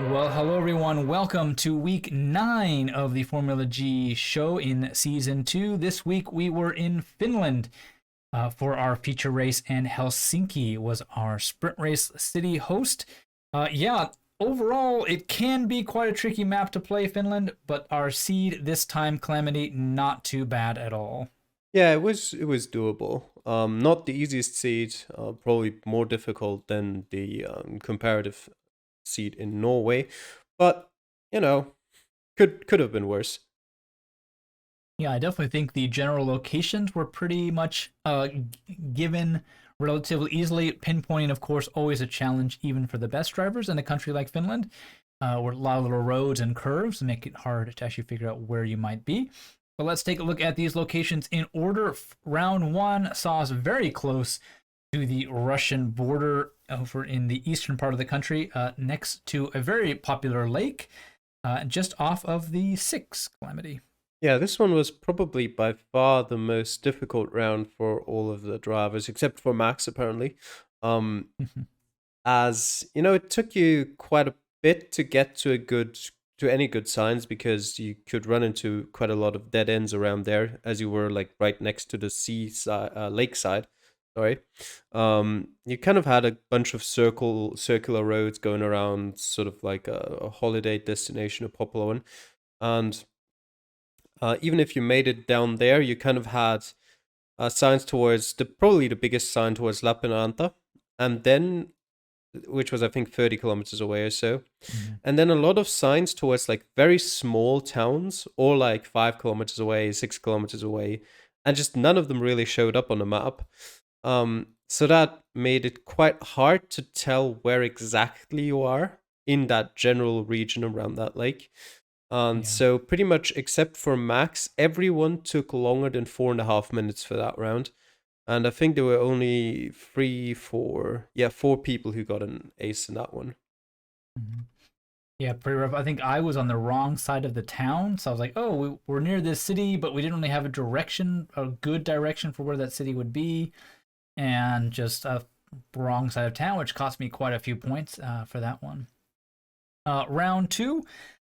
Well, hello everyone. Welcome to week 9 of the Formula G show in season 2. This week we were in Finland for our feature race, and Helsinki was our sprint race city host. Overall, it can be quite a tricky map to play, Finland, but our seed this time, Calamity, not too bad at all. Yeah, it was doable. Not the easiest seed, probably more difficult than the comparative seed in Norway, but you know, could have been worse. Yeah, I definitely think the general locations were pretty much given relatively easily. Pinpointing, of course, always a challenge, even for the best drivers in a country like Finland, where a lot of little roads and curves make it hard to actually figure out where you might be. But let's take a look at these locations in order. Round one saw us very close to the Russian border over in the eastern part of the country, next to a very popular lake, just off of the Six Calamity. Yeah, this one was probably by far the most difficult round for all of the drivers, except for Max apparently. Um, as you know, it took you quite a bit to get to any good signs because you could run into quite a lot of dead ends around there as you were like right next to the lake side. Sorry. You kind of had a bunch of circular roads going around, sort of like a holiday destination, a popular one, and even if you made it down there, you kind of had signs towards probably the biggest sign towards Lappeenranta, and then which was I think 30 kilometers away or so. Mm-hmm. And then a lot of signs towards like very small towns, or like 5 kilometers away, 6 kilometers away, and just none of them really showed up on the map. So that made it quite hard to tell where exactly you are in that general region around that lake. And Yeah. so pretty much except for Max, everyone took longer than 4.5 minutes for that round. And I think there were only four people who got an ace in that one. Mm-hmm. Yeah, pretty rough. I think I was on the wrong side of the town, so I was like, "Oh, we're near this city, but we didn't really have a good direction for where that city would be, and just a wrong side of town, which cost me quite a few points for that one." Round two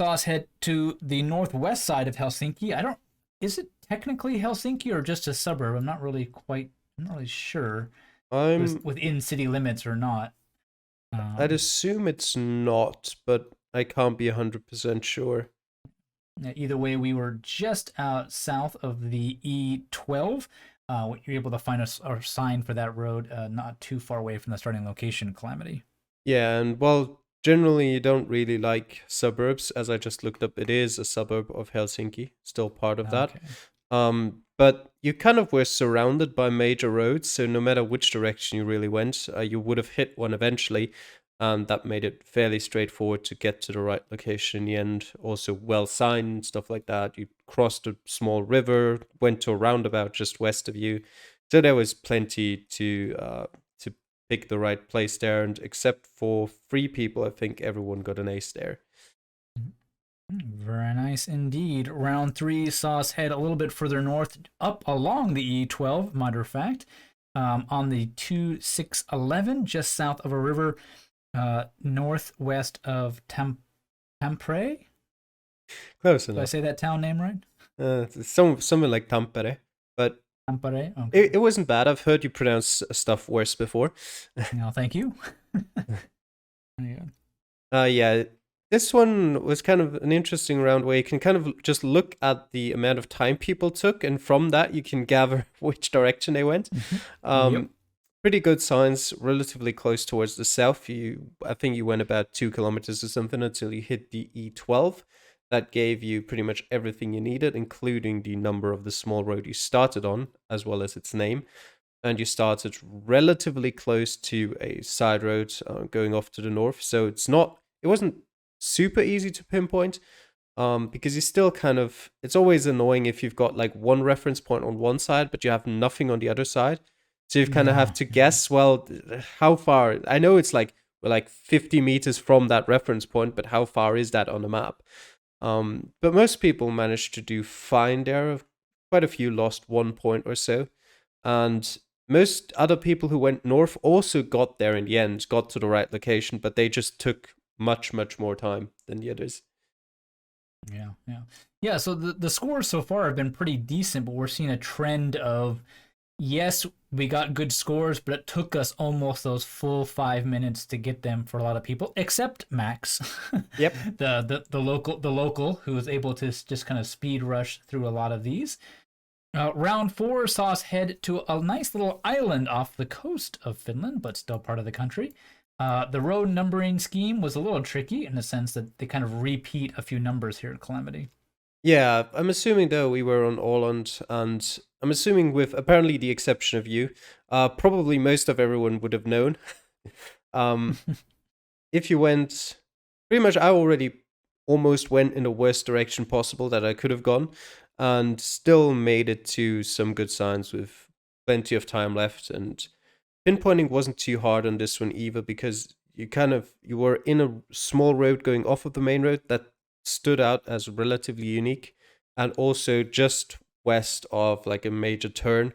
saw us head to the northwest side of Helsinki. I don't. Is it technically Helsinki or just a suburb? I'm not really sure if it was I'm within city limits or not. I'd Um, assume it's not, but I can't be 100% sure. Either way, we were just out south of the E12. You're able to find a sign for that road, not too far away from the starting location, Calamity. Yeah, and well, generally you don't really like suburbs, as I just looked up. It is a suburb of Helsinki, still part of that. Okay. But you kind of were surrounded by major roads, so no matter which direction you really went, you would have hit one eventually, and that made it fairly straightforward to get to the right location in the end. Also, well signed, stuff like that. You crossed a small river, went to a roundabout just west of you, so there was plenty to pick the right place there. And except for 3 people, I think everyone got an ace there. Very nice indeed. Round three saw us head a little bit further north, up along the E12, matter of fact, on the 2611, just south of a river, northwest of Tampere. Close Did I enough. say that town name right? Something like Tampere, but Tampere. Okay. it wasn't bad. I've heard you pronounce stuff worse before. No, thank you. Yeah. Yeah, this one was kind of an interesting round where you can kind of just look at the amount of time people took, and from that you can gather which direction they went. Mhm. Yep. Um, Pretty good signs, relatively close towards the south. I think you went about 2 kilometers or something until you hit the E12. That gave you pretty much everything you needed, including the number of the small road you started on, as well as its name. And you started relatively close to a side road going off to the north. So it wasn't super easy to pinpoint, because you still kind of, it's always annoying if you've got like one reference point on one side, but you have nothing on the other side. So you kind of have Yeah. to guess, well, how far? I know it's like we're like 50 meters from that reference point, but how far is that on the map? But most people managed to do fine there. Quite a few lost 1 point or so. And most other people who went north also got there in the end, got to the right location, but they just took much, much more time than the others. Yeah. So the scores so far have been pretty decent, but we're seeing a trend of, yes, we got good scores, but it took us almost those full 5 minutes to get them for a lot of people, except Max, Yep. the local who was able to just kind of speed rush through a lot of these. Round four saw us head to a nice little island off the coast of Finland, but still part of the country. The road numbering scheme was a little tricky in the sense that they kind of repeat a few numbers here at Calamity. Yeah, I'm assuming though we were on Åland, and I'm assuming with apparently the exception of you, probably most of everyone would have known. um, if you went, pretty much, I already almost went in the worst direction possible that I could have gone, and still made it to some good signs with plenty of time left. And pinpointing wasn't too hard on this one either because you were in a small road going off of the main road that stood out as relatively unique, and also just west of like a major turn,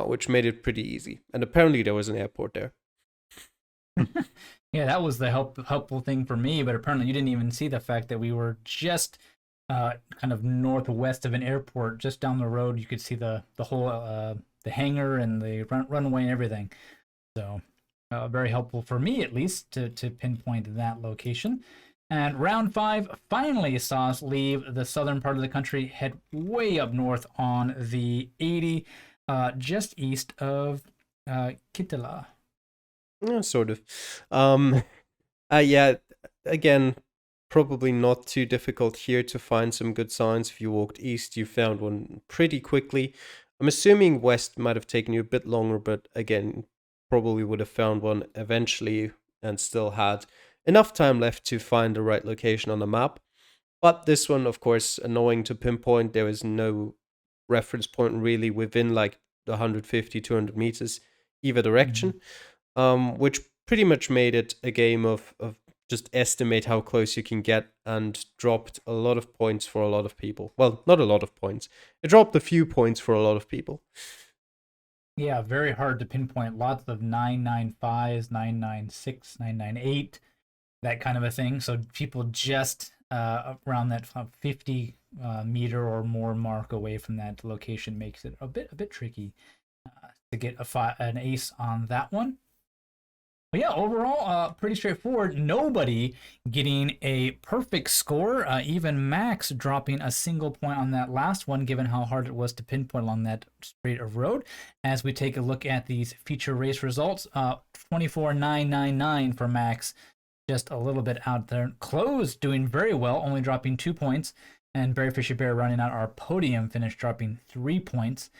which made it pretty easy. And apparently there was an airport there. Yeah, that was the helpful thing for me, but apparently you didn't even see the fact that we were just kind of northwest of an airport, just down the road. You could see the whole the hangar and the runway and everything. So very helpful for me, at least, to pinpoint that location. And round five finally saw us leave the southern part of the country, head way up north on the 80, just east of Kittilä. Yeah, sort of. Yeah, again, probably not too difficult here to find some good signs. If you walked east, you found one pretty quickly. I'm assuming west might have taken you a bit longer, but again, probably would have found one eventually and still had enough time left to find the right location on the map. But this one, of course, annoying to pinpoint. There is no reference point really within like the 150, 200 meters either direction, which pretty much made it a game of just estimate how close you can get, and dropped a lot of points for a lot of people. Well, not a lot of points. It dropped a few points for a lot of people. Yeah, very hard to pinpoint. Lots of 995s, 996, 998, that kind of a thing. So people just around that 50 meter or more mark away from that location makes it a bit tricky to get an ace on that one. But yeah, overall, pretty straightforward. Nobody getting a perfect score. Even Max dropping a single point on that last one, given how hard it was to pinpoint along that straight of road. As we take a look at these feature race results, 24,999 for Max, just a little bit out there. Close doing very well, only dropping 2 points. And Barry Fisher Bear running out our podium finish, dropping 3 points.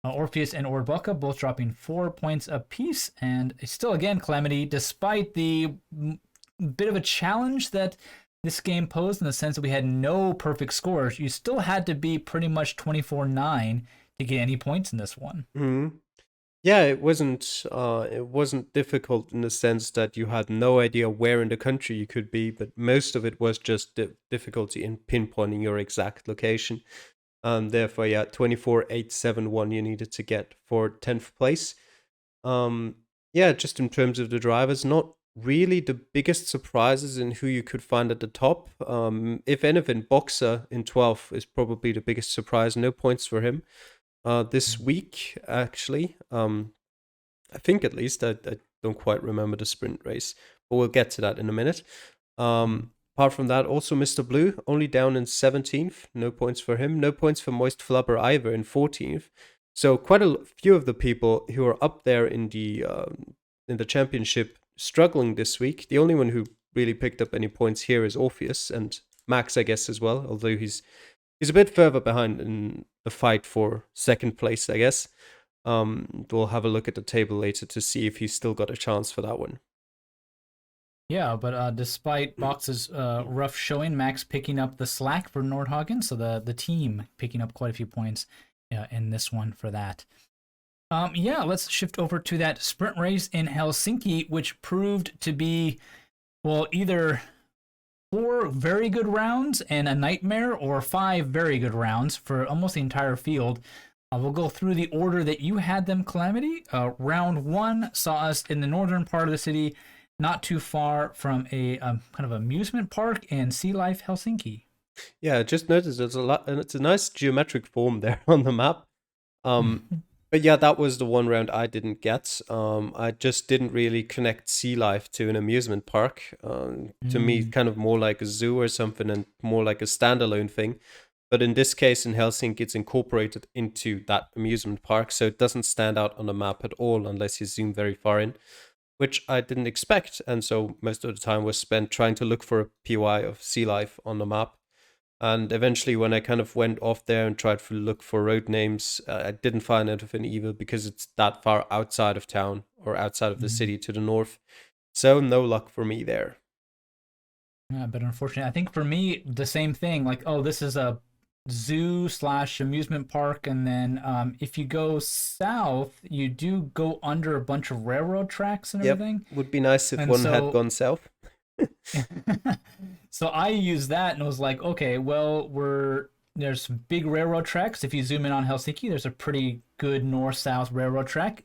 Orpheus and Orbucka both dropping 4 points apiece. And still, again, Calamity, despite the bit of a challenge that this game posed in the sense that we had no perfect scores, you still had to be pretty much 24-9 to get any points in this one. Mm-hmm. Yeah, it wasn't difficult in the sense that you had no idea where in the country you could be, but most of it was just the difficulty in pinpointing your exact location. Therefore, yeah, 24,871 you needed to get for 10th place. Yeah, just in terms of the drivers, not really the biggest surprises in who you could find at the top. If anything, Boxer in 12th is probably the biggest surprise. No points for him this week, actually. I think at least. I don't quite remember the sprint race, but we'll get to that in a minute. Apart from that, also Mr. Blue, only down in 17th. No points for him. No points for Moist Flubber either in 14th. So quite a few of the people who are up there in the championship struggling this week. The only one who really picked up any points here is Orpheus, and Max, I guess, as well, although he's a bit further behind in the fight for second place, I guess. We'll have a look at the table later to see if he's still got a chance for that one. Yeah, but despite Box's rough showing, Max picking up the slack for Nordhagen, so the team picking up quite a few points in this one for that. Yeah, let's shift over to that sprint race in Helsinki, which proved to be, well, either 4 very good rounds and a nightmare, or 5 very good rounds for almost the entire field. We'll go through the order that you had them, Calamity. Round 1 saw us in the northern part of the city not too far from a kind of amusement park in Sea Life Helsinki. Yeah, I just noticed there's a lot, and it's a nice geometric form there on the map. Um, but yeah, that was the one round I didn't get. I just didn't really connect sea life to an amusement park. To me, Mm. kind of more like a zoo or something, and more like a standalone thing. But in this case, in Helsinki, it's incorporated into that amusement park, so it doesn't stand out on the map at all unless you zoom very far in, which I didn't expect. And so most of the time was spent trying to look for a POI of sea life on the map. And eventually, when I kind of went off there and tried to look for road names, I didn't find anything either because it's that far outside of town or outside of the Mm. city to the north. So no luck for me there. Yeah, but unfortunately, I think for me, the same thing. Like, oh, this is a zoo slash amusement park, and then if you go south, you do go under a bunch of railroad tracks and Yep, everything. would be nice if And one had so, gone south. so I used that and was like, okay, well, there's big railroad tracks. If you zoom in on Helsinki, there's a pretty good north-south railroad track.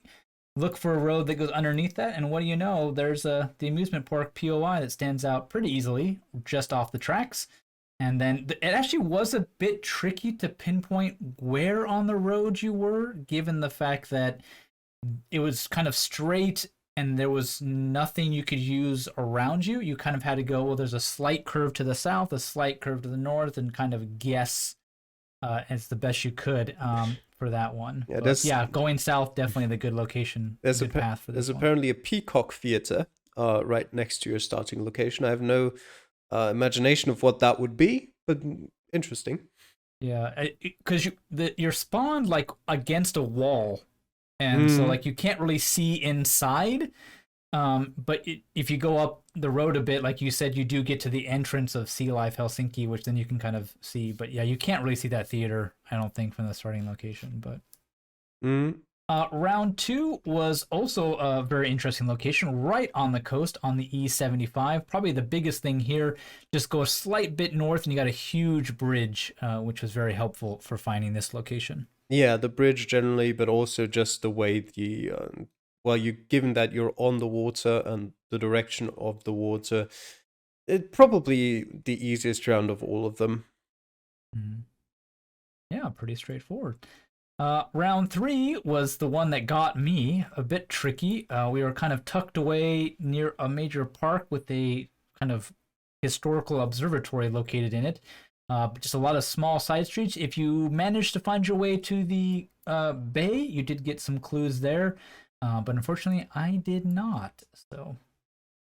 Look for a road that goes underneath that, and what do you know? There's the amusement park POI that stands out pretty easily just off the tracks. And then it actually was a bit tricky to pinpoint where on the road you were, given the fact that it was kind of straight and there was nothing you could use around you. You kind of had to go, well, there's a slight curve to the south, a slight curve to the north, and kind of guess as the best you could for that one. Yeah, But yeah, going south definitely the good location, there's good path for there's this one. apparently a peacock theater right next to your starting location. I have no imagination of what that would be, but interesting. Yeah, because you're spawned like against a wall, and so Mm, like you can't really see inside. But if you go up the road a bit, like you said, you do get to the entrance of Sea Life Helsinki, which then you can kind of see. But yeah, you can't really see that theater, I don't think, from the starting location. But mm. round two was also a very interesting location, right on the coast on the E75. Probably the biggest thing here. Just go a slight bit north, and you got a huge bridge, which was very helpful for finding this location. Yeah, the bridge generally, but also just the way well, you given that you're on the water and the direction of the water, it probably the easiest round of all of them. Mhm. Yeah, pretty straightforward. Round three was the one that got me a bit tricky. We were kind of tucked away near a major park with a kind of historical observatory located in it. Just a lot of small side streets. If you managed to find your way to the bay, you did get some clues there. But unfortunately, I did not. So,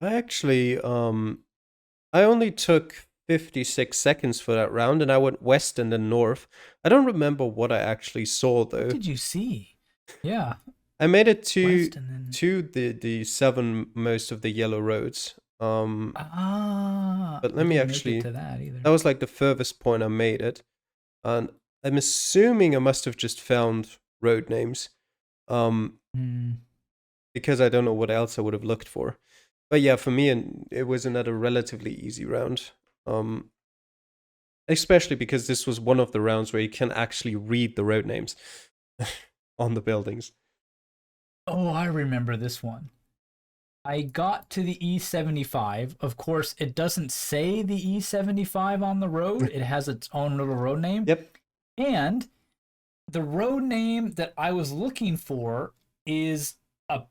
I actually, I only took 56 seconds for that round, and I went west and then north. I don't remember what I actually saw what though. did you see? Yeah, I made it west and then to the southernmost of the yellow roads. But I let me didn't make it actually. to that That either. was like the furthest point I made it, and I'm assuming I must have just found road names, um, Hmm. because I don't know what else I would have looked for. But yeah, for me, and it was another relatively easy round. Um, Especially because this was one of the rounds where you can actually read the road names on the buildings. Oh, I remember this one. I got to the E75. Of course, it doesn't say the E75 on the road. It has its own little road name. Yep. And the road name that I was looking for is a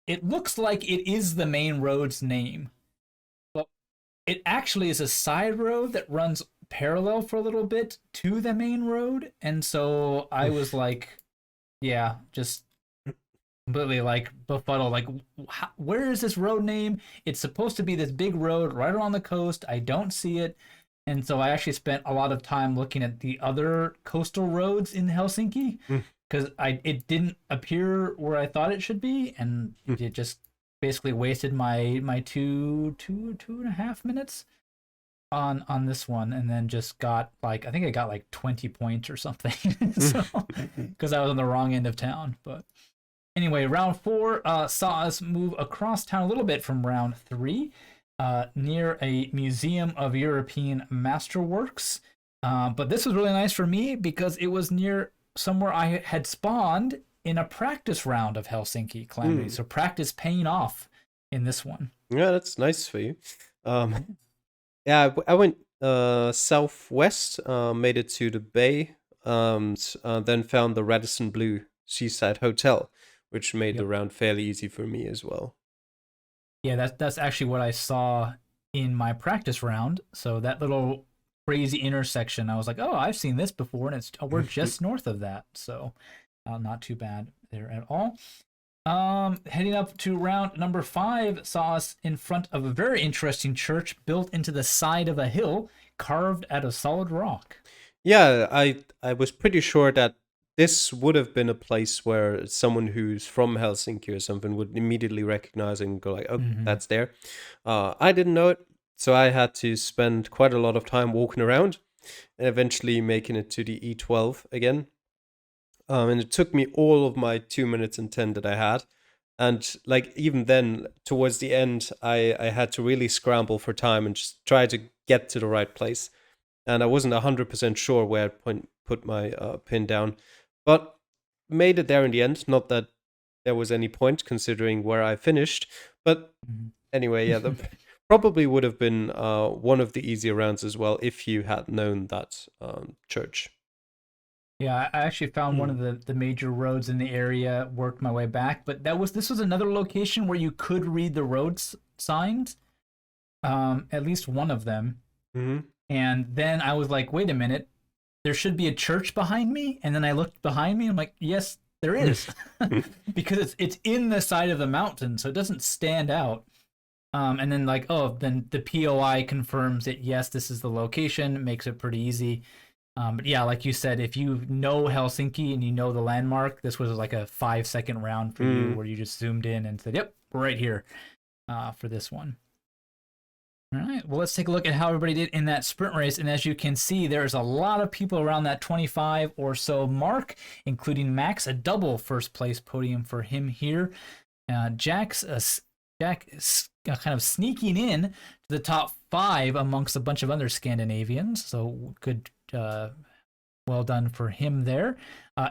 it looks like it is the main road's name. But it actually is a side road that runs parallel for a little bit to the main road. And so I was like, yeah, just completely like befuddled. Like, where is this road name? It's supposed to be this big road right around the coast. I don't see it. And so I actually spent a lot of time looking at the other coastal roads in Helsinki because I it didn't appear where I thought it should be, and it just basically wasted my two and a half minutes on this one, and then just got like I think I got like 20 points or something. So because I was on the wrong end of town, but anyway, round four saw us move across town a little bit from round three, near a Museum of European Masterworks. But this was really nice for me because it was near somewhere I had spawned in a practice round of Helsinki Calamity. So practice paying off in this one. Yeah, that's nice for you. Um, yeah, I went southwest, made it to the bay, then found the Radisson Blue Seaside Hotel, which made the Yep. round fairly easy for me as well. Yeah, that's actually what I saw in my practice round. So that little crazy intersection, I was like, oh, I've seen this before, and we're just north of that. So not too bad there at all. Heading up to round number 5 saw us in front of a very interesting church built into the side of a hill, carved out of solid rock. Yeah, I was pretty sure that this would have been a place where someone who's from Helsinki or something would immediately recognize and go like, "Oh, Mm-hmm. that's there." I didn't know it, so I had to spend quite a lot of time walking around and eventually making it to the E12 again. And it took me all of my 2 minutes and 10 that I had. And like even then, towards the end, I had to really scramble for time and just try to get to the right place. And I wasn't 100% sure where I'd put my pin down, but made it there in the end. Not that there was any point considering where I finished, but anyway, yeah, probably would have been one of the easier rounds as well if you had known that church. Yeah, I actually found one Hmm. of the major roads in the area, worked my way back, but this was another location where you could read the signs, at least one of them. Hmm. And then I was like, wait a minute, there should be a church behind me. And then I looked behind me, and I'm like, yes, there is, because it's in the side of the mountain, so it doesn't stand out. And then like, oh, then the POI confirms that yes, this is the location, makes it pretty easy. But yeah, like you said, if you know Helsinki and you know the landmark, this was like a 5 second round for you Mm. where you just zoomed in and said, yep, we're right here for this one. All right, well, let's take a look at how everybody did in that sprint race. And as you can see, there's a lot of people around that 25 or so mark, including Max, a double first place podium for him here. Jack is kind of sneaking in to the top 5 amongst a bunch of other Scandinavians. So good, well done for him there.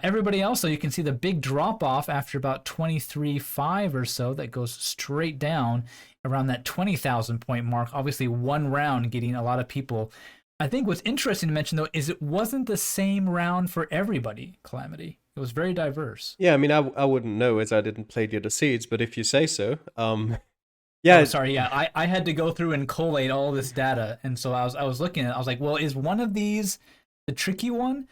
Everybody else, so you can see the big drop off after about 23.5 or so that goes straight down around that 20,000 point mark. Obviously, one round getting a lot of people. I think what's interesting to mention though is it wasn't the same round for everybody, Calamity. It was very diverse. Yeah, I mean, I wouldn't know as I didn't play the other seeds, but if you say so, Oh, yeah. sorry. Yeah, I had to go through and collate all this data, and so I was looking at it. I was like, well, is one of these the tricky one?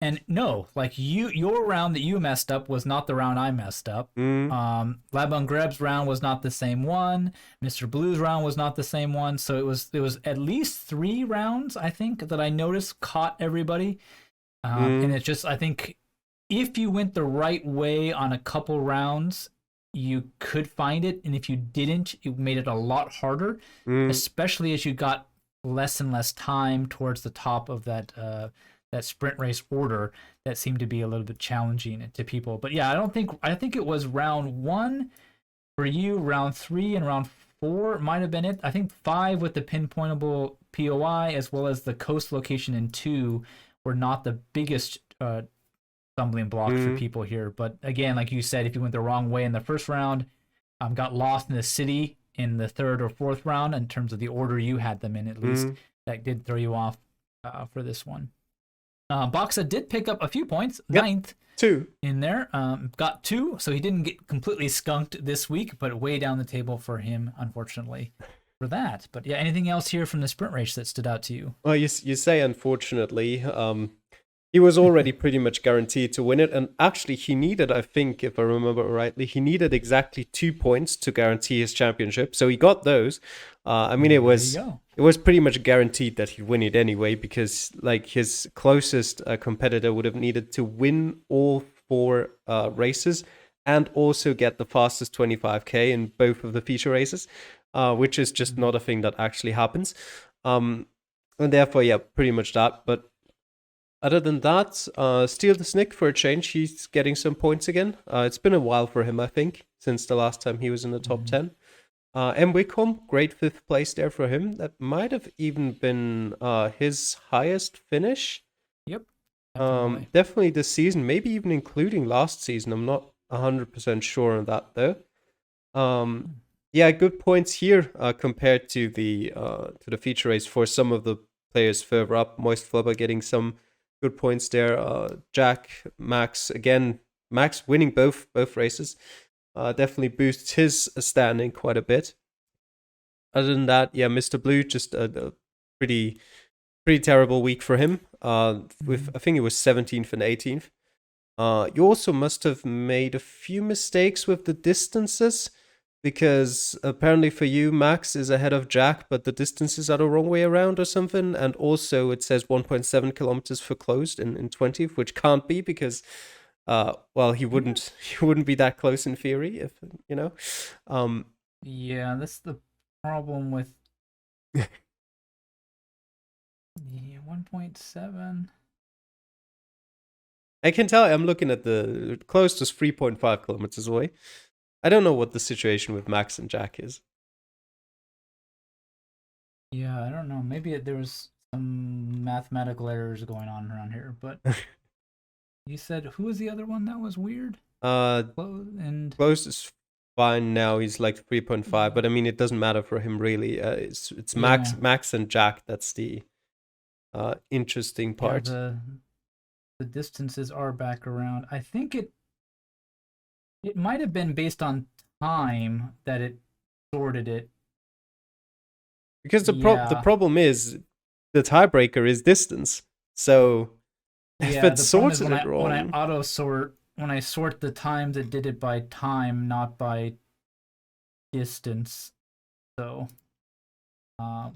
And no, like your round that you messed up was not the round I messed up. Mm. Laban Greb's round was not the same one. Mr. Blue's round was not the same one. So it was at least 3 rounds I think that I noticed caught everybody. And Mm. it's just I think if you went the right way on a couple rounds, you could find it, and if you didn't, it made it a lot harder, Mm. especially as you got less and less time towards the top of that sprint race order. That seemed to be a little bit challenging to people. But yeah, I think it was round 1 for you, round 3 and round 4 might have been it. I think 5 with the pinpointable POI as well as the coast location in 2 were not the biggest stumbling blocks for Mm. people here. But again, like you said, if you went the wrong way in the first round, got lost in the city in the third or fourth round in terms of the order you had them in, at least, Mm. that did throw you off for this one. Boxa did pick up a few points, Yep. ninth 2. in there. Got 2, so he didn't get completely skunked this week, but way down the table for him, unfortunately, for that. But yeah, anything else here from the sprint race that stood out to you? Well, you say unfortunately. He was already pretty much guaranteed to win it, and actually, he needed, I think, if I remember rightly, he needed exactly 2 points to guarantee his championship. So he got those. I mean, There you go. it was pretty much guaranteed that he'd win it anyway, because like his closest competitor would have needed to win all 4 races and also get the fastest 25K in both of the feature races, which is just not a thing that actually happens. And therefore, yeah, pretty much that. But other than that, Steal the Snick for a change. He's getting some points again. It's been a while for him, I think, since the last time he was in the top 10. M. Wickham, great 5th place there for him. That might have even been his highest finish. Yep. Definitely. Definitely this season, maybe even including last season. I'm not 100% sure on that, though. Yeah, good points here compared to the feature race for some of the players further up. Moist Flubber getting some good points there. Jack, Max again. Max winning both races definitely boosts his standing quite a bit. Other than that, yeah, Mr. Blue just a pretty terrible week for him. With I think it was 17th and 18th. You also must have made a few mistakes with the distances because apparently for you, Max is ahead of Jack, but the distances are the wrong way around or something. And also it says 1.7 kilometers for closed in 20th, which can't be because, well, he wouldn't be that close in theory if, you know. Yeah, that's the problem with yeah, 1.7. I can tell I'm looking at the closest 3.5 kilometers away. I don't know what the situation with Max and Jack is. Yeah, I don't know. Maybe there was some mathematical errors going on around here, but you said who was the other one that was weird? Uh, And Close is fine now. He's like 3.5, but I mean it doesn't matter for him really. It's yeah, Max and Jack. That's the interesting yeah, part. the distances are back around. I think it might have been based on time that it sorted it. Because the Yeah. problem is the tiebreaker is distance. So if Yeah, it the problem is sorted it when I wrong, auto sort when I sort the times it did it by time, not by distance. So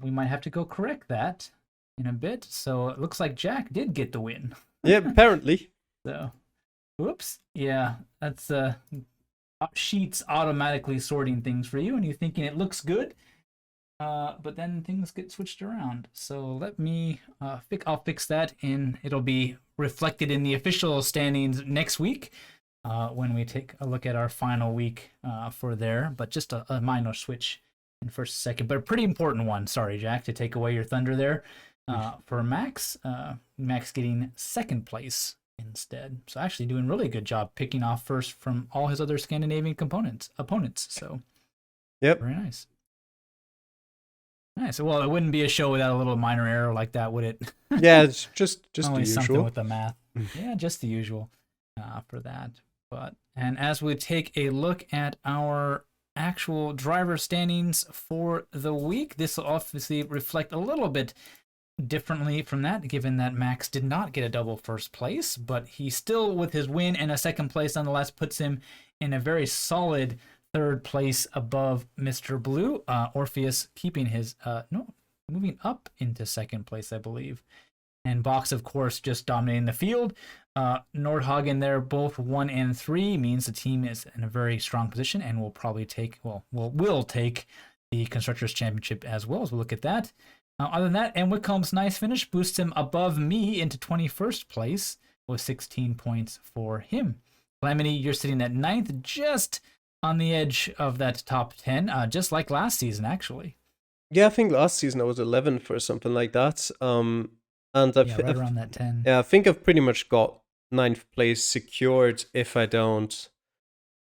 we might have to go correct that in a bit. So it looks like Jack did get the win. yeah, apparently. So whoops. Yeah, that's Sheets automatically sorting things for you and you thinking it looks good. But then things get switched around. So let me I'll fix that and it'll be reflected in the official standings next week when we take a look at our final week for there. But just a minor switch in first and second, but a pretty important one. Sorry, Jack, to take away your thunder there for Max. Max getting second place instead. So actually doing really good job picking off first from all his other Scandinavian opponents. So Yep. very nice. Nice. Well, it wouldn't be a show without a little minor error like that, would it? Yeah, it's just the Always something usual. with the math. Yeah, just the usual for that. But and as we take a look at our actual driver standings for the week, this will obviously reflect a little bit differently from that, given that Max did not get a double first place, but he still, with his win and a second place nonetheless, puts him in a very solid third place above Mr. Blue. Orpheus keeping his no, moving up into second place, I believe. And Box, of course, just dominating the field. Nordhagen there, both 1 and 3, means the team is in a very strong position and will probably take, will take the Constructors Championship as well as we look at that. Other than that, and Wickholm's nice finish boosts him above me into 21st place with 16 points for him. Calamity, you're sitting at 9th, just on the edge of that top 10, just like last season, actually. Yeah, I think last season I was 11th or something like that. And Yeah, right around that 10. yeah, I think I've pretty much got ninth place secured if I don't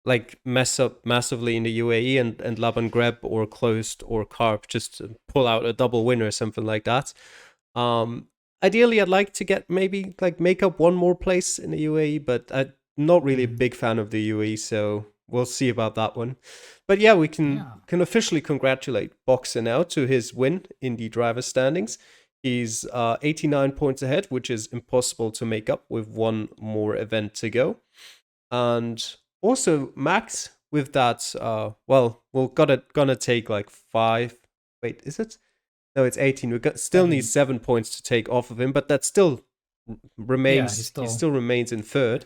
like mess up massively in the UAE and Laban Greb or closed or carp just to pull out a double win or something like that. Ideally I'd like to get maybe like make up one more place in the UAE, but I'm not really a big fan of the UAE, so we'll see about that one. But yeah, we Yeah. can officially congratulate Boxer now to his win in the driver standings. He's 89 points ahead, which is impossible to make up with one more event to go. And also Max with that, well, we're gonna take like 5. Wait, is it? No, it's 18. Still need 7 points to take off of him, but that still Yeah, remains. He still remains in third.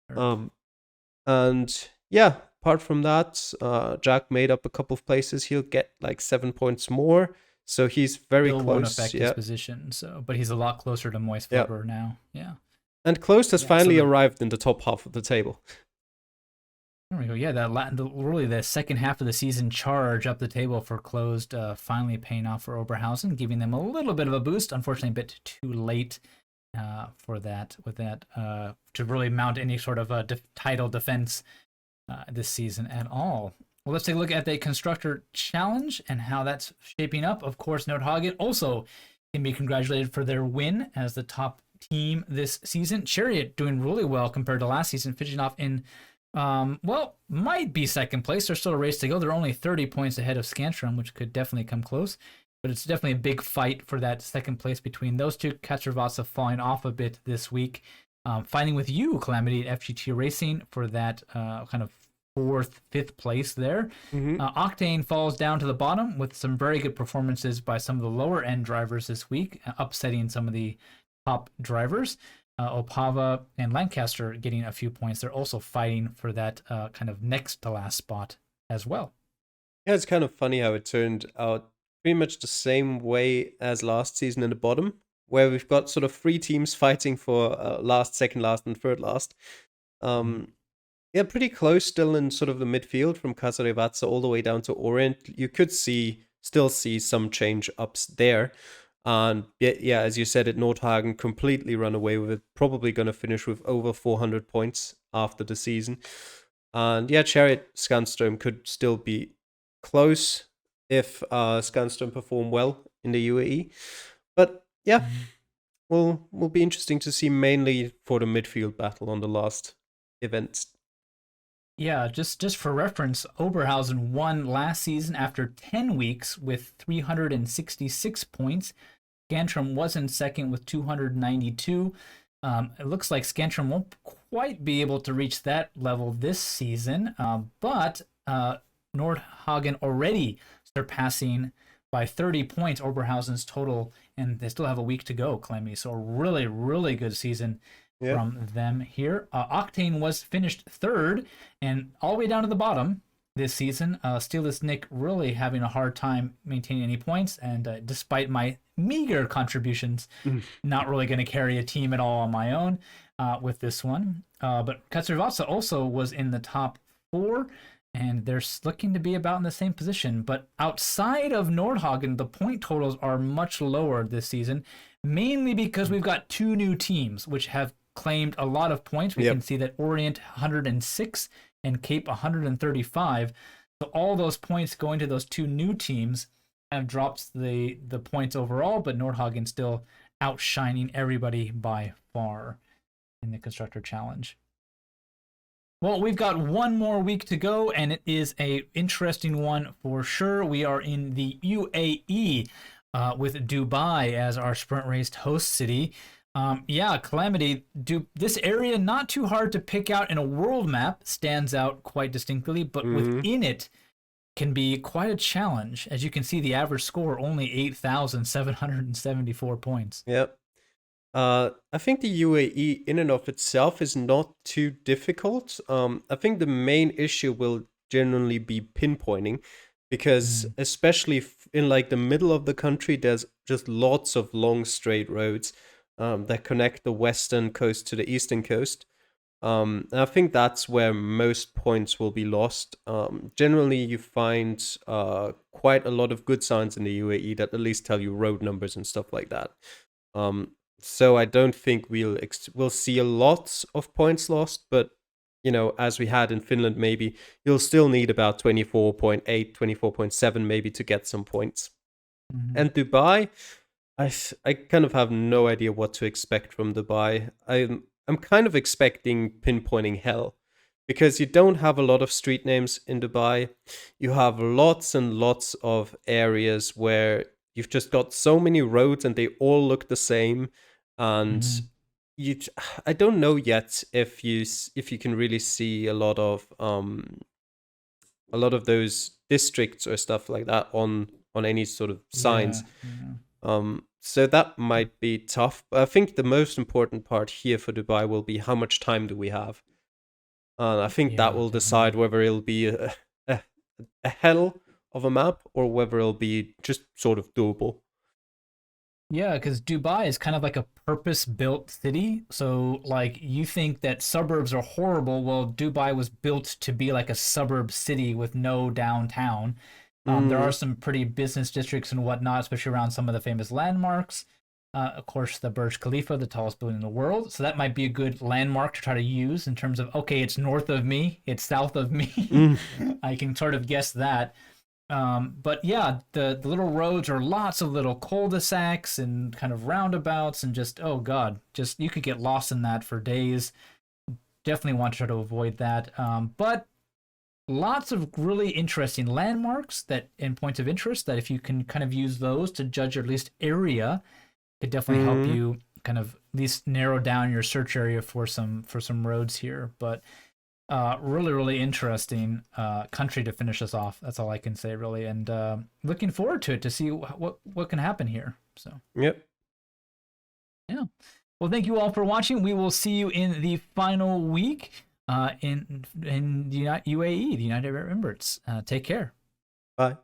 And yeah, apart from that, Jack made up a couple of places. He'll get like 7 points more. So he's very still close. Won't affect his position. So, but he's a lot closer to Moist Flubber now. Yeah. And Closed has finally so arrived in the top half of the table. There we go. Yeah, really the second half of the season charge up the table for Closed, finally paying off for Oberhausen, giving them a little bit of a boost. Unfortunately, a bit too late for that. With that, to really mount any sort of title defense this season at all. Well, let's take a look at the Constructor Challenge and how that's shaping up. Of course, Nordhagen also can be congratulated for their win as the top team this season. Chariot doing really well compared to last season, finishing off in, well, might be second place. There's still a race to go. They're only 30 points ahead of Scantron, which could definitely come close. But it's definitely a big fight for that second place between those two. Katsurvasa falling off a bit this week. Fighting with you, Calamity, at FGT Racing for that kind of fourth, fifth place there. Octane falls down to the bottom with some very good performances by some of the lower end drivers this week, upsetting some of the top drivers. Opava and Lancaster getting a few points. They're also fighting for that kind of next to last spot as well. Yeah, it's kind of funny how it turned out pretty much the same way as last season in the bottom, where we've got sort of three teams fighting for last, second last, and third last. Yeah, pretty close still in sort of the midfield from Kasarevatsa all the way down to Orient. You could still see some change ups there. And yeah, as you said, at Nordhagen completely run away with it. Probably going to finish with over 400 points after the season. And yeah, Chariot Scanström could still be close if Scanström perform well in the UAE. But yeah, will be interesting to see mainly for the midfield battle on the last event. Yeah, just for reference, Oberhausen won last season after 10 weeks with 366 points. Scantron was in second with 292. It looks like Scantron won't quite be able to reach that level this season, but Nordhagen already surpassing by 30 points Oberhausen's total, and they still have a week to go, Clemmy. So a really, really good season from them here. Octane was finished third and all the way down to the bottom this season. Steelers Nick really having a hard time maintaining any points, and despite my meager contributions, not really going to carry a team at all on my own with this one. But Katsurvasa also was in the top four, and they're looking to be about in the same position. But outside of Nordhagen, the point totals are much lower this season, mainly because we've got two new teams which have claimed a lot of points. We can see that Orient 106 and Cape 135. So all those points going to those two new teams have dropped the points overall, but Nordhagen still outshining everybody by far in the Constructor Challenge. Well, we've got one more week to go, and it is a interesting one for sure. We are in the UAE with Dubai as our sprint race host city. Yeah, Calamity, this area not too hard to pick out in a world map, stands out quite distinctly, but within it can be quite a challenge. As you can see, the average score only 8,774 points. Yep. I think the UAE in and of itself is not too difficult. I think the main issue will generally be pinpointing, because especially in like the middle of the country, there's just lots of long straight roads that connect the western coast to the eastern coast. And I think that's where most points will be lost. Generally, you find quite a lot of good signs in the UAE that at least tell you road numbers and stuff like that. So I don't think we'll see a lot of points lost, but as we had in Finland, maybe you'll still need about 24.8, 24.7 maybe to get some points. And Dubai, I kind of have no idea what to expect from Dubai. I'm kind of expecting pinpointing hell, because you don't have a lot of street names in Dubai. You have lots and lots of areas where you've just got so many roads and they all look the same. And I don't know yet if you can really see a lot of those districts or stuff like that on any sort of signs. So that might be tough. But I think the most important part here for Dubai will be how much time do we have. I think that will decide whether it'll be a hell of a map or whether it'll be just sort of doable. Yeah, because Dubai is kind of like a purpose-built city. So, like, you think that suburbs are horrible. Well, Dubai was built to be like a suburb city with no downtown. There are some pretty business districts and whatnot, especially around some of the famous landmarks. Of course, the Burj Khalifa, the tallest building in the world. So that might be a good landmark to try to use in terms of, okay, it's north of me, it's south of me. Mm. I can sort of guess that. But yeah, the little roads are lots of little cul-de-sacs and kind of roundabouts and just, oh God, just you could get lost in that for days. Definitely want to try to avoid that. But lots of really interesting landmarks that and points of interest that if you can kind of use those to judge your at least area, could definitely help you kind of at least narrow down your search area for some roads here. But really interesting country to finish us off. That's all I can say really, and looking forward to it to see what can happen here. So Yep. yeah. Well, thank you all for watching. We will see you in the final week in the UAE, the United Arab Emirates. Take care. Bye.